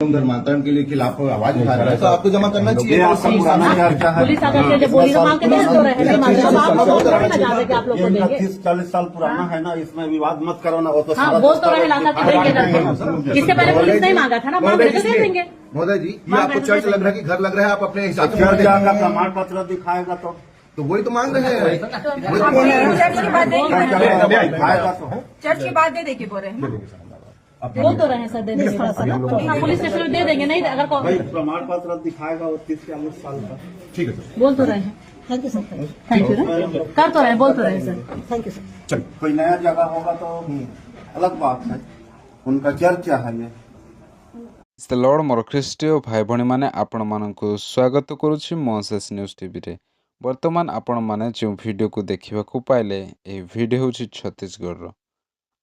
धर्मांतरण के लिए खिलाफ आवाज उठा रहा है तो आपको जमा करना चाहिए। पुलिस अगर से जब बोली तो मांग के दे तो रहे हैं, मतलब आप लोग थोड़ा ना जाने के आप लोग को देंगे। 30-40 साल पुराना है ना, इसमें विवाद मत करो ना। वो तो हाँ बोल तो रहे लाखा की देंगे करके। इससे पहले पुलिस नहीं मांगा था ना, मांग रहे तो दे देंगे। महोदय जी, ये आपको चर्च लग रहा है कि घर लग रहा है? आप अपने हिसाब से प्रमाण पत्र दिखाएगा तो वही तो मांग रहे हैं। चर्च की बात चर्च की बात दे देखिए बोल रहे हैं, बोल तो रहे हैं सर दे देंगे। पुलिस स्टेशन में दे देंगे, नहीं अगर प्रमाण पत्र दिखाएगा वो 30-40 साल का। ठीक है सर, बोल तो रहे हैं। Thank you sir, thank you कर तो रहे हैं, बोल तो रहे हैं सर। Thank you sir. चल कोई नया जगह होगा तो अलग बात है, उनका चर्चा है ये। द लॉर्ड मोर ख्रीष्टीय भाई भणी मैंने आपण मानकु स्वागत करुछि मोसेस न्यूज टीवी रे। वर्तमान आपण माने जो वीडियो को देखिबा को पाइले, ए वीडियो होछि छत्तीसगढ़ रो।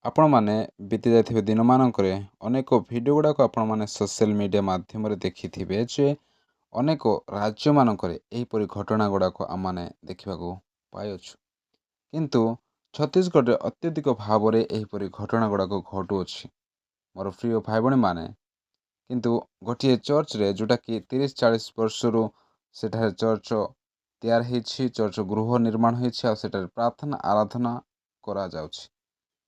आपण माने बीती जाथिबे दिन मानकरे अनेक वीडियो गुडा को आपण माने सोशल मीडिया माध्यम रे देखिथिबे जे अनेक राज्य मानकरे एहिपरि घटना गुडा को आमाने देखिबा को पाइछु, किंतु छत्तीसगढ़ रे अत्यधिक भाव रे एहिपरि घटना गुडा को घटुअछि मोर प्रिय भाई भणी माने। किंतु गोटे चर्च रे जोटा कि 30-40 वर्षरू सेठारे चर्च तैयार होइछि, चर्च गृह निर्माण होइछि आ सेठारे प्रार्थना आराधना करा जाउछि,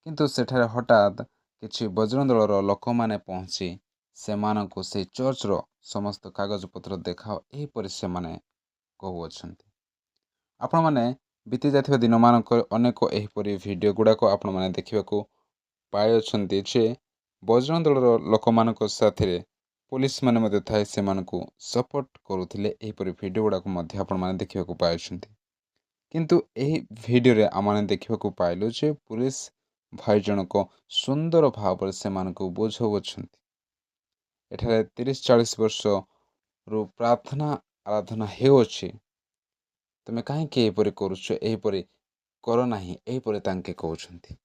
किंतु सेठारे हठात किछि बजरंग दलर लोक माने पहुंची सेमानंकु से चर्च रो समस्त कागज पत्र देखाओ एहिपरि सेमाने कहउछन्ति। आपण माने बीती जाथिबा दिन मानक अनेक एहिपरि वीडियो गुडाको आपण माने देखिबाको पाइछन्ति जे बजरंग दलर लोक मानक साथे पुलिस माने मध्ये थाए सेमानकु सपोर्ट करुथिले एहिपरि वीडियो गुडाको मध्ये आपण माने देखिबाको पाइछन्ति। किंतु एही वीडियो रे आमाने देखिबाको पाइलु जे पुलिस भाई जनक सुंदर भाव से सेमानकु बुझाउछन्ति। एठारे 30-40 वर्ष रु प्रार्थना आराधना हेउछि, तमे काहे के एहिपरि करूछ, एहिपरि कर नाही, एहिपरि तांके कहउछन्ति।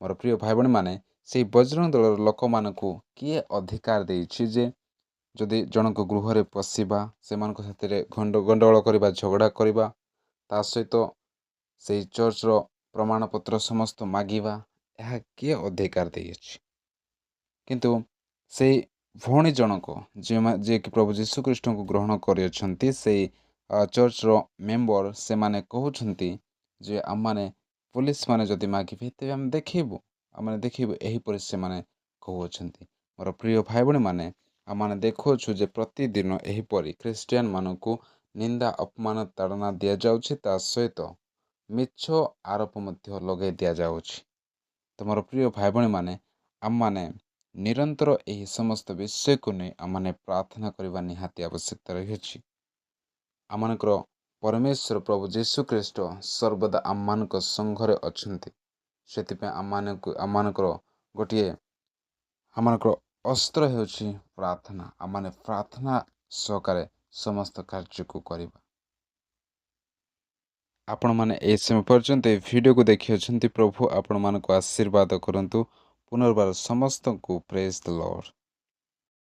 मोर प्रिय भाई बहन माने, से बजरंग दलर लोक मानकु किए अधिकार देइछि जे जदि जनक गृह रे पशिबा, सेमानक साथे गंडगोल करिबा, झगड़ा करिबा, ता सहित से चर्च रो प्रमाण पत्र समस्त मागिबा, यह किए अधिकार देइछि। किंतु से भौणी जनक जे कि प्रभु जीशु ख्रीष्ट को ग्रहण करियछन्ति, से चर्च रो मेंबर से माने कहउछन्ति जे आम माने पुलिस माने जदि मागिबे तेबे हम देखिबु, आम देखिबु, एहिपरि से माने कहउछन्ति। मोर प्रिय भाई भणी माने, आम देखुछु जे प्रतिदिन एहिपरि ख्रीस्टियन मानकु निंदा अपमान ताड़ना दिया जाउछि, ता सहित मिछ आरोप मध्य लगे दिया जाउछि। तो मोर प्रिय भाई भणी माने, आम माने निरंतर एही समस्त विषय को नहीं आम प्रार्थना करने निहाती आवश्यकता रही। आमनकर परमेश्वर प्रभु जीशु ख्रीष्ट सर्वदा आम मान संघरे अच्छे, से आमनकर गोटे आमनकर अस्त्र होछि प्रार्थना। आम प्रार्थना सहकारे समस्त कार्य को करबा। आपण माने ए समय पर्यंत वीडियो को देखि प्रभु आपण मानको आशीर्वाद करंतु। पुनर्बार समस्त को प्रेज द लॉर्ड।